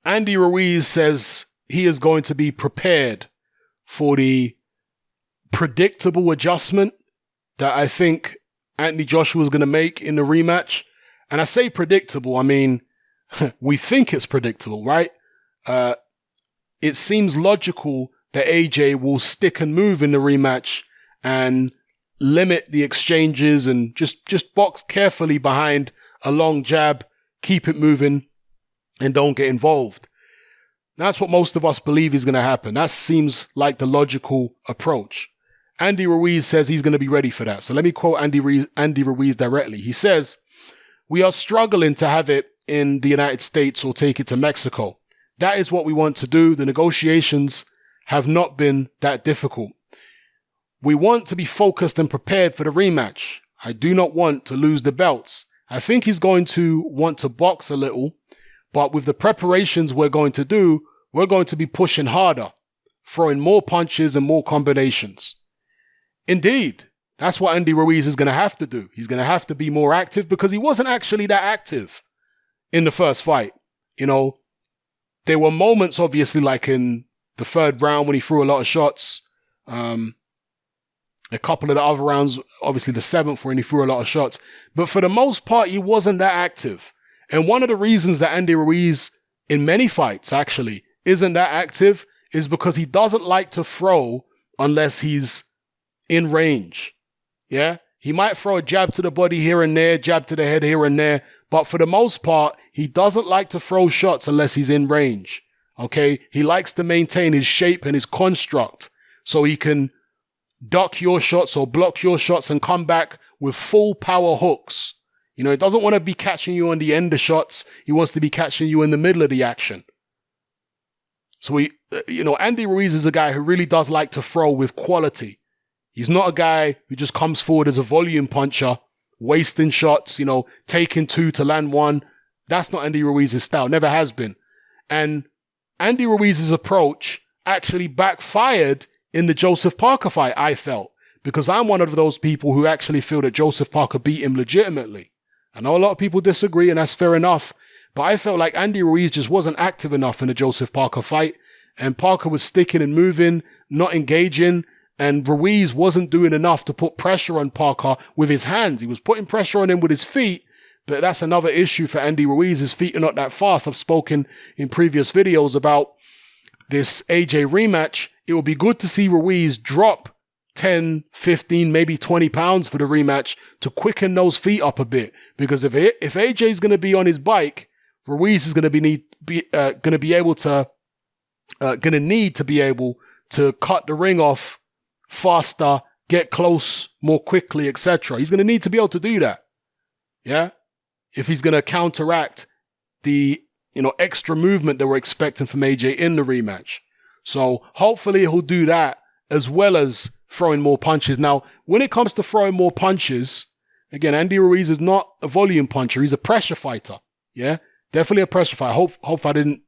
Andy Ruiz says he is going to be prepared for the predictable adjustment that I think Anthony Joshua is going to make in the rematch. And I say predictable, I mean, we think it's predictable, right? It seems logical that AJ will stick and move in the rematch and limit the exchanges and just box carefully behind a long jab, keep it moving, and don't get involved. That's what most of us believe is going to happen. That seems like the logical approach. Andy Ruiz says he's going to be ready for that. So let me quote Andy Ruiz directly. He says, "We are struggling to have it in the United States or take it to Mexico. That is what we want to do. The negotiations have not been that difficult. We want to be focused and prepared for the rematch. I do not want to lose the belts. I think he's going to want to box a little, but with the preparations we're going to do, we're going to be pushing harder, throwing more punches and more combinations." Indeed, that's what Andy Ruiz is going to have to do. He's going to have to be more active because he wasn't actually that active in the first fight. You know, there were moments, obviously, like in the third round when he threw a lot of shots. A couple of the other rounds, obviously the seventh when he threw a lot of shots. But for the most part, he wasn't that active. And one of the reasons that Andy Ruiz, in many fights actually, isn't that active is because he doesn't like to throw unless he's in range. Yeah? He might throw a jab to the body here and there, jab to the head here and there. But for the most part, he doesn't like to throw shots unless he's in range. Okay? He likes to maintain his shape and his construct so he can duck your shots or block your shots and come back with full power hooks. You know, he doesn't want to be catching you on the end of shots. He wants to be catching you in the middle of the action. So Andy Ruiz is a guy who really does like to throw with quality. He's not a guy who just comes forward as a volume puncher, wasting shots, taking two to land one. That's not Andy Ruiz's style, never has been. And Andy Ruiz's approach actually backfired in the Joseph Parker fight, I felt, because I'm one of those people who actually feel that Joseph Parker beat him legitimately. I know a lot of people disagree, and that's fair enough, but I felt like Andy Ruiz just wasn't active enough in the Joseph Parker fight, and Parker was sticking and moving, not engaging, and Ruiz wasn't doing enough to put pressure on Parker with his hands. He was putting pressure on him with his feet, but that's another issue for Andy Ruiz. His feet are not that fast. I've spoken in previous videos about this AJ rematch. It will be good to see Ruiz drop 10, 15, maybe 20 pounds for the rematch to quicken those feet up a bit. Because if AJ is going to be on his bike, Ruiz is going to need to be able to cut the ring off faster, get close more quickly, etc. He's going to need to be able to do that. Yeah? If he's going to counteract the extra movement that we're expecting from AJ in the rematch. So hopefully he'll do that as well as throwing more punches. Now, when it comes to throwing more punches, again, Andy Ruiz is not a volume puncher. He's a pressure fighter. Yeah, definitely a pressure fighter. Hope I didn't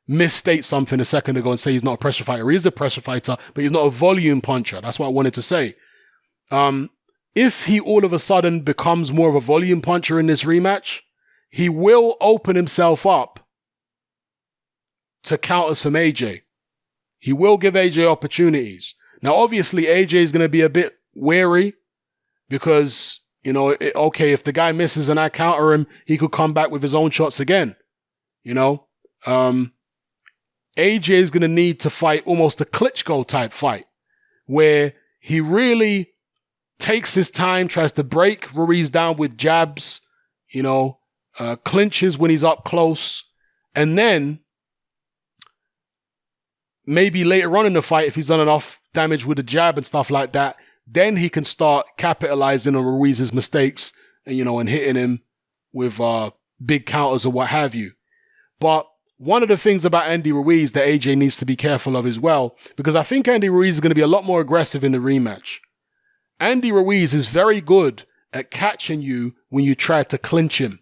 misstate something a second ago and say he's not a pressure fighter. He is a pressure fighter, but he's not a volume puncher. That's what I wanted to say. If he all of a sudden becomes more of a volume puncher in this rematch, he will open himself up to counters from AJ. He will give AJ opportunities. Now, obviously, AJ is going to be a bit wary because, if the guy misses and I counter him, he could come back with his own shots again. AJ is going to need to fight almost a Klitschko type fight where he really takes his time, tries to break Ruiz down with jabs, clinches when he's up close, and then maybe later on in the fight, if he's done enough damage with the jab and stuff like that, then he can start capitalizing on Ruiz's mistakes and hitting him with big counters or what have you. But one of the things about Andy Ruiz that AJ needs to be careful of as well, because I think Andy Ruiz is going to be a lot more aggressive in the rematch. Andy Ruiz is very good at catching you when you try to clinch him.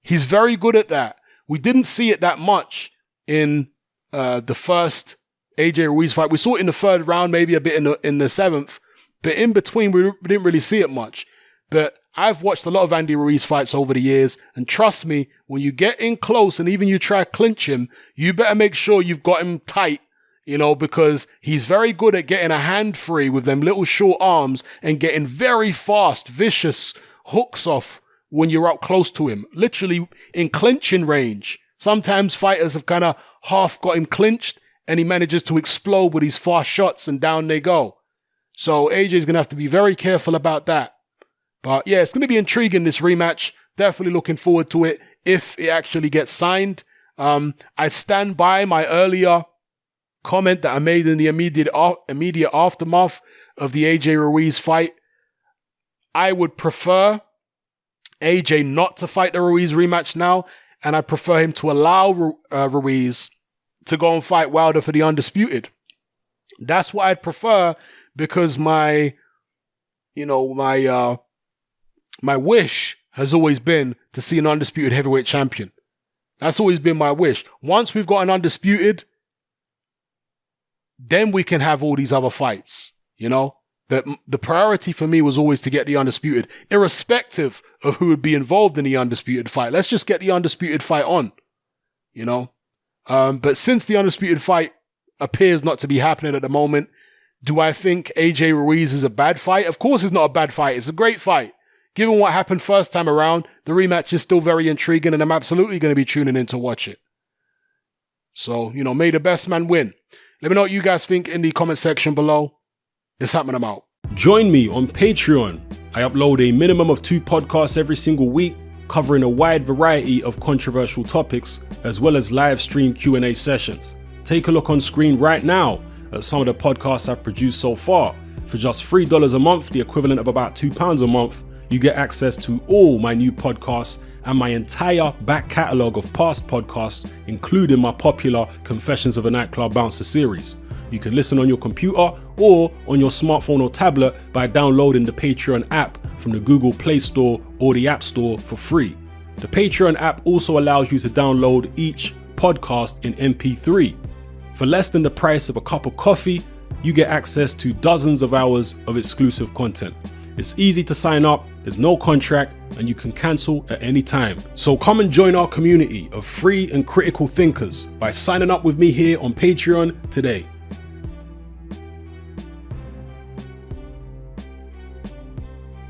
He's very good at that. We didn't see it that much in the first AJ Ruiz fight. We saw it in the third round, maybe a bit in the seventh, but in between we didn't really see it much. But I've watched a lot of Andy Ruiz fights over the years, and trust me, when you get in close and even you try to clinch him, you better make sure you've got him tight, because he's very good at getting a hand free with them little short arms and getting very fast, vicious hooks off when you're up close to him, literally in clinching range. Sometimes fighters have kind of half got him clinched and he manages to explode with these fast shots and down they go. So AJ's going to have to be very careful about that. But yeah, it's going to be intriguing, this rematch. Definitely looking forward to it if it actually gets signed. I stand by my earlier comment that I made in the immediate aftermath of the AJ Ruiz fight. I would prefer AJ not to fight the Ruiz rematch now, and I prefer him to allow Ruiz to go and fight Wilder for the undisputed. That's what I'd prefer, because my wish has always been to see an undisputed heavyweight champion. That's always been my wish. Once we've got an undisputed, then we can have all these other fights, But the priority for me was always to get the undisputed, irrespective of who would be involved in the undisputed fight. Let's just get the undisputed fight on, But since the undisputed fight appears not to be happening at the moment, do I think AJ Ruiz is a bad fight? Of course it's not a bad fight. It's a great fight. Given what happened first time around, the rematch is still very intriguing, and I'm absolutely going to be tuning in to watch it. So, may the best man win. Let me know what you guys think in the comment section below. It's happening, I'm out. Join me on Patreon. I upload a minimum of 2 podcasts every single week, covering a wide variety of controversial topics, as well as live stream Q&A sessions. Take a look on screen right now at some of the podcasts I've produced so far. For just $3 a month, the equivalent of about £2 a month, you get access to all my new podcasts and my entire back catalogue of past podcasts, including my popular Confessions of a Nightclub Bouncer series. You can listen on your computer or on your smartphone or tablet by downloading the Patreon app from the Google Play Store or the App Store for free. The Patreon app also allows you to download each podcast in MP3. For less than the price of a cup of coffee, you get access to dozens of hours of exclusive content. It's easy to sign up, there's no contract, and you can cancel at any time. So come and join our community of free and critical thinkers by signing up with me here on Patreon today.